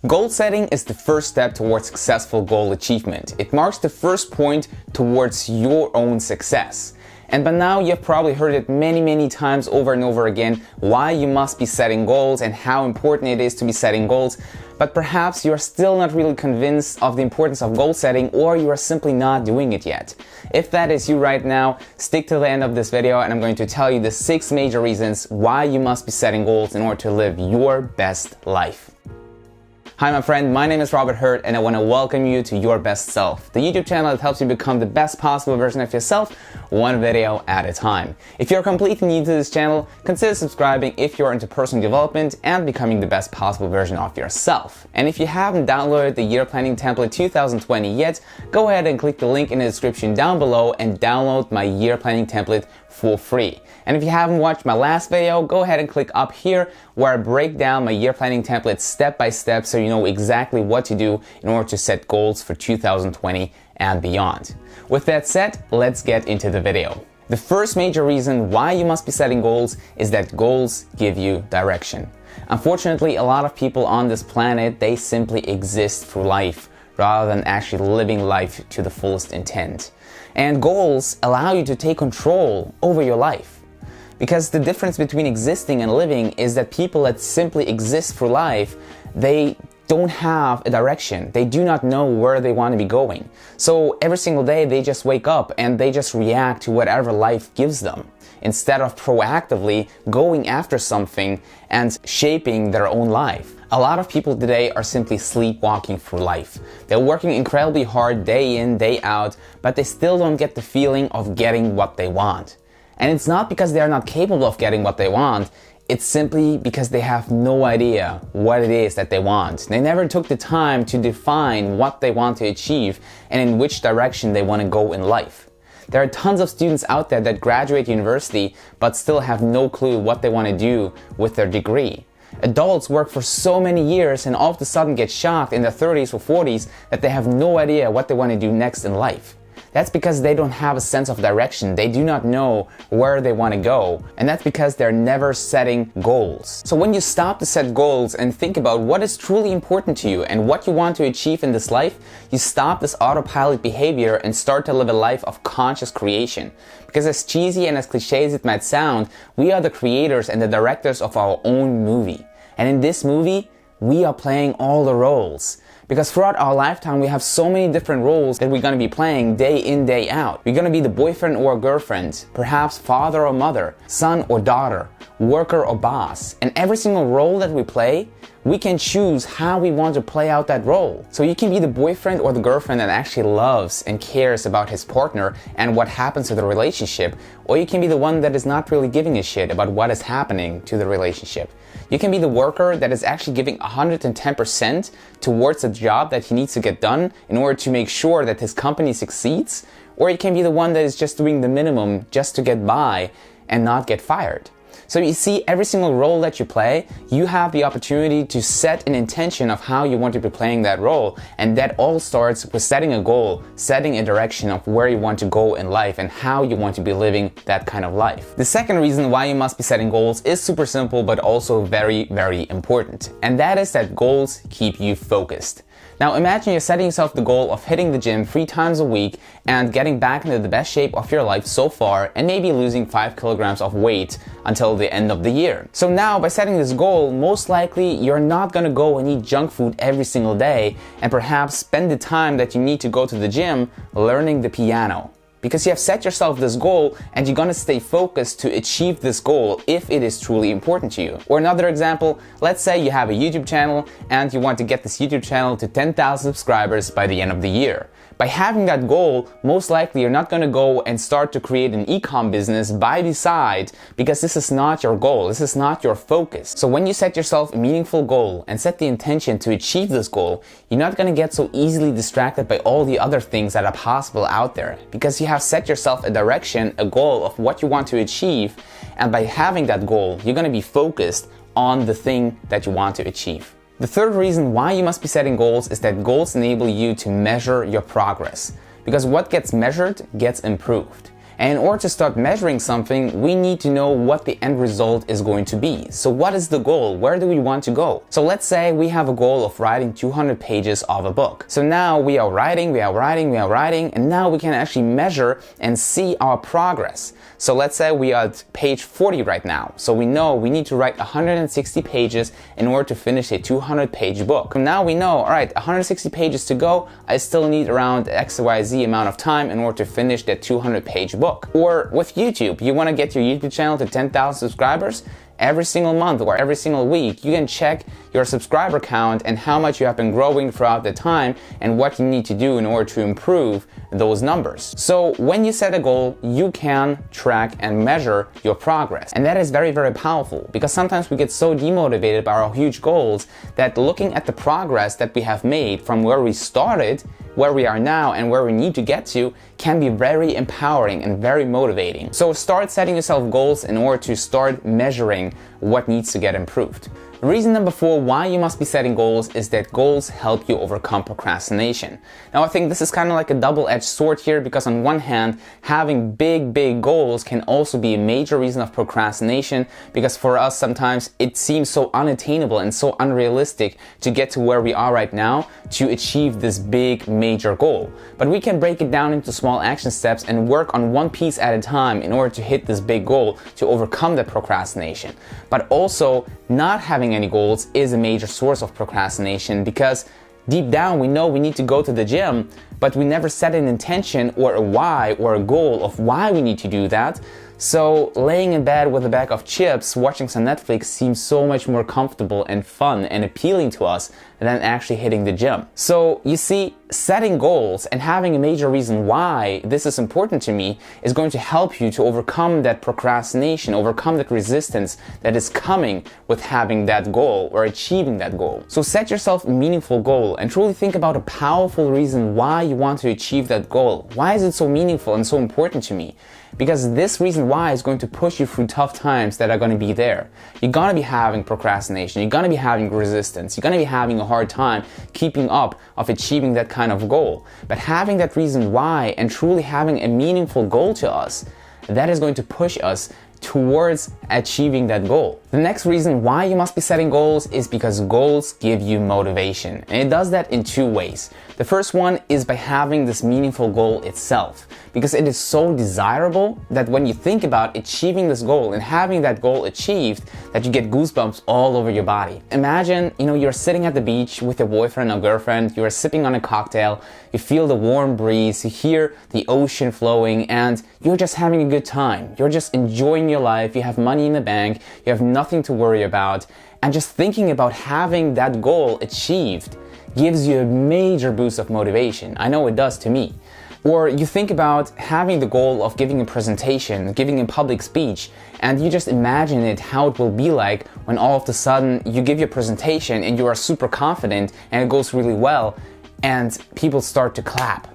Goal setting is the first step towards successful goal achievement. It marks the first point towards your own success. And by now you've probably heard it many times over and over again why you must be setting goals and how important it is to be setting goals. But perhaps you are still not really convinced of the importance of goal setting, or you are simply not doing it yet. If that is you right now, stick to the end of this video and I'm going to tell you the 6 major reasons why you must be setting goals in order to live your best life. Hi my friend, my name is Robert Hurt and I want to welcome you to Your Best Self, the YouTube channel that helps you become the best possible version of yourself, one video at a time. If you're completely new to this channel, consider subscribing if you're into personal development and becoming the best possible version of yourself. And if you haven't downloaded the Year Planning Template 2020 yet, go ahead and click the link in the description down below and download my Year Planning Template for free. And if you haven't watched my last video, go ahead and click up here where I break down my year planning template step by step so you know exactly what to do in order to set goals for 2020 and beyond. With that said, let's get into the video. The first major reason why you must be setting goals is that goals give you direction. Unfortunately, a lot of people on this planet, they simply exist through life rather than actually living life to the fullest intent. And goals allow you to take control over your life. Because the difference between existing and living is that people that simply exist for life, they don't have a direction. They do not know where they want to be going. So every single day they just wake up and they just react to whatever life gives them, instead of proactively going after something and shaping their own life. A lot of people today are simply sleepwalking through life. They're working incredibly hard day in, day out, but they still don't get the feeling of getting what they want. And it's not because they are not capable of getting what they want, it's simply because they have no idea what it is that they want. They never took the time to define what they want to achieve and in which direction they want to go in life. There are tons of students out there that graduate university but still have no clue what they want to do with their degree. Adults work for so many years and all of a sudden get shocked in their 30s or 40s that they have no idea what they want to do next in life. That's because they don't have a sense of direction. They do not know where they want to go. And that's because they're never setting goals. So when you stop to set goals and think about what is truly important to you and what you want to achieve in this life, you stop this autopilot behavior and start to live a life of conscious creation. Because as cheesy and as cliche as it might sound, we are the creators and the directors of our own movie. And in this movie, we are playing all the roles. Because throughout our lifetime, we have so many different roles that we're going to be playing day in, day out. We're going to be the boyfriend or girlfriend, perhaps father or mother, son or daughter, worker or boss. And every single role that we play, we can choose how we want to play out that role. So you can be the boyfriend or the girlfriend that actually loves and cares about his partner and what happens to the relationship, or you can be the one that is not really giving a shit about what is happening to the relationship. You can be the worker that is actually giving 110% towards the job that he needs to get done in order to make sure that his company succeeds, or you can be the one that is just doing the minimum just to get by and not get fired. So you see, every single role that you play, you have the opportunity to set an intention of how you want to be playing that role. And that all starts with setting a goal, setting a direction of where you want to go in life and how you want to be living that kind of life. The second reason why you must be setting goals is super simple, but also very important. And that is that goals keep you focused. Now imagine you're setting yourself the goal of hitting the gym 3 times a week and getting back into the best shape of your life so far and maybe losing 5 kilograms of weight until the end of the year. So now by setting this goal, most likely you're not gonna go and eat junk food every single day and perhaps spend the time that you need to go to the gym learning the piano. Because you have set yourself this goal and you're gonna stay focused to achieve this goal if it is truly important to you. Or another example, let's say you have a YouTube channel and you want to get this YouTube channel to 10,000 subscribers by the end of the year. By having that goal, most likely you're not gonna go and start to create an e-com business by the side because this is not your goal, this is not your focus. So when you set yourself a meaningful goal and set the intention to achieve this goal, you're not gonna get so easily distracted by all the other things that are possible out there because you have set yourself a direction, a goal of what you want to achieve, and by having that goal, you're gonna be focused on the thing that you want to achieve. The third reason why you must be setting goals is that goals enable you to measure your progress. Because what gets measured gets improved. And in order to start measuring something, we need to know what the end result is going to be. So what is the goal? Where do we want to go? So let's say we have a goal of writing 200 pages of a book. So now we are writing, and now we can actually measure and see our progress. So let's say we are at page 40 right now. So we know we need to write 160 pages in order to finish a 200-page book. So now we know, all right, 160 pages to go. I still need around XYZ amount of time in order to finish that 200-page book. Or with YouTube, you want to get your YouTube channel to 10,000 subscribers? Every single month or every single week, you can check your subscriber count and how much you have been growing throughout the time and what you need to do in order to improve those numbers. So when you set a goal, you can track and measure your progress. And that is very, very powerful, because sometimes we get so demotivated by our huge goals that looking at the progress that we have made from where we started, where we are now, and where we need to get to can be very empowering and very motivating. So start setting yourself goals in order to start measuring what needs to get improved. Reason number 4 why you must be setting goals is that goals help you overcome procrastination. Now I think this is kind of like a double-edged sword here, because on one hand, having big goals can also be a major reason of procrastination, because for us sometimes it seems so unattainable and so unrealistic to get to where we are right now to achieve this big major goal. But we can break it down into small action steps and work on one piece at a time in order to hit this big goal to overcome the procrastination. But also, not having any goals is a major source of procrastination, because deep down we know we need to go to the gym, but we never set an intention or a why or a goal of why we need to do that. So laying in bed with a bag of chips, watching some Netflix seems so much more comfortable and fun and appealing to us than actually hitting the gym. So you see, setting goals and having a major reason why this is important to me is going to help you to overcome that procrastination, overcome that resistance that is coming with having that goal or achieving that goal. So set yourself a meaningful goal and truly think about a powerful reason why you want to achieve that goal. Why is it so meaningful and so important to me? Because this reason why is going to push you through tough times that are going to be there. You're going to be having procrastination, you're going to be having resistance, you're going to be having a hard time keeping up of achieving that kind of goal. But having that reason why and truly having a meaningful goal to us, that is going to push us towards achieving that goal. The next reason why you must be setting goals is because goals give you motivation. And it does that in 2 ways. The first one is by having this meaningful goal itself, because it is so desirable that when you think about achieving this goal and having that goal achieved, that you get goosebumps all over your body. Imagine, you're sitting at the beach with your boyfriend or girlfriend, you're sipping on a cocktail, you feel the warm breeze, you hear the ocean flowing, and you're just having a good time. You're just enjoying your life, you have money in the bank, you have nothing to worry about, and just thinking about having that goal achieved gives you a major boost of motivation. I know it does to me. Or you think about having the goal of giving a presentation, giving a public speech, and you just imagine it, how it will be like when all of a sudden you give your presentation and you are super confident and it goes really well and people start to clap.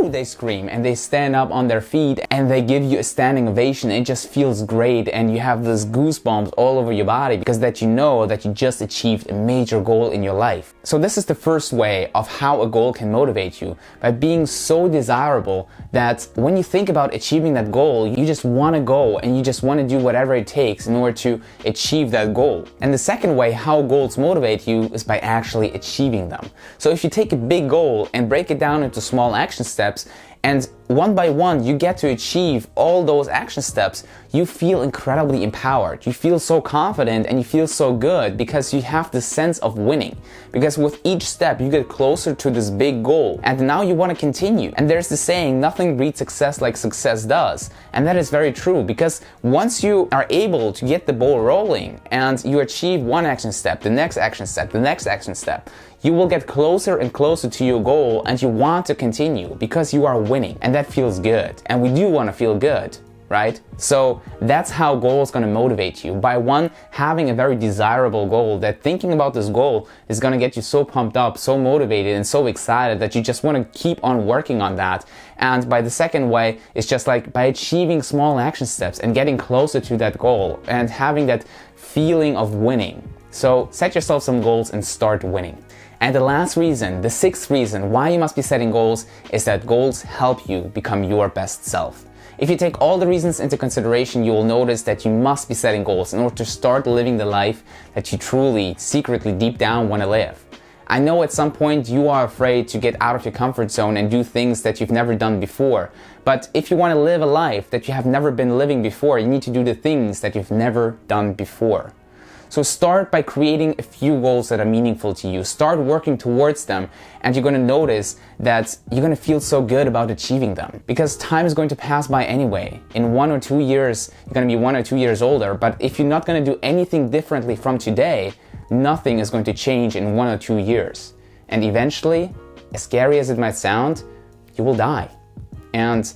They scream and they stand up on their feet and they give you a standing ovation. It just feels great and you have this goosebumps all over your body because that you know that you just achieved a major goal in your life. So this is the first way of how a goal can motivate you, by being so desirable that when you think about achieving that goal, you just want to go and you just want to do whatever it takes in order to achieve that goal. And the second way how goals motivate you is by actually achieving them. So if you take a big goal and break it down into small action steps, and one by one you get to achieve all those action steps, you feel incredibly empowered. You feel so confident and you feel so good because you have this sense of winning. Because with each step you get closer to this big goal and now you want to continue. And there's the saying, nothing breeds success like success does. And that is very true, because once you are able to get the ball rolling and you achieve one action step, the next action step, the next action step, you will get closer and closer to your goal and you want to continue because you are winning, and that feels good. And we do want to feel good, right? So that's how goals going to motivate you, by one, having a very desirable goal, that thinking about this goal is going to get you so pumped up, so motivated and so excited that you just want to keep on working on that. And by the second way, it's just like by achieving small action steps and getting closer to that goal and having that feeling of winning. So set yourself some goals and start winning. And the last reason, the sixth reason why you must be setting goals is that goals help you become your best self. If you take all the reasons into consideration, you will notice that you must be setting goals in order to start living the life that you truly, secretly, deep down want to live. I know at some point you are afraid to get out of your comfort zone and do things that you've never done before. But if you want to live a life that you have never been living before, you need to do the things that you've never done before. So start by creating a few goals that are meaningful to you. Start working towards them, and you're going to notice that you're going to feel so good about achieving them. Because time is going to pass by anyway. In 1 or 2 years, you're going to be 1 or 2 years older. But if you're not going to do anything differently from today, nothing is going to change in 1 or 2 years. And eventually, as scary as it might sound, you will die. And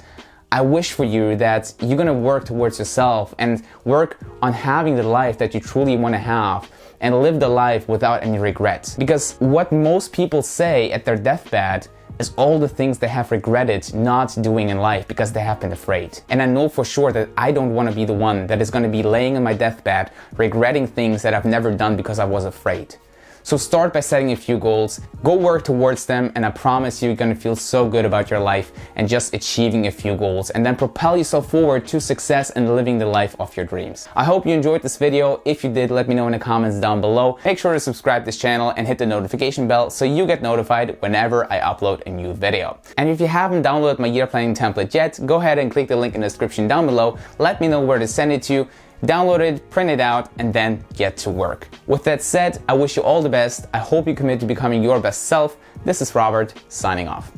I wish for you that you're going to work towards yourself and work on having the life that you truly want to have and live the life without any regret. Because what most people say at their deathbed is all the things they have regretted not doing in life because they have been afraid. And I know for sure that I don't want to be the one that is going to be laying on my deathbed regretting things that I've never done because I was afraid. So start by setting a few goals, go work towards them, and I promise you're gonna feel so good about your life and just achieving a few goals, and then propel yourself forward to success and living the life of your dreams. I hope you enjoyed this video. If you did, let me know in the comments down below. Make sure to subscribe to this channel and hit the notification bell so you get notified whenever I upload a new video. And if you haven't downloaded my year planning template yet, go ahead and click the link in the description down below. Let me know where to send it to. Download it, print it out, and then get to work. With that said, I wish you all the best. I hope you commit to becoming your best self. This is Robert, signing off.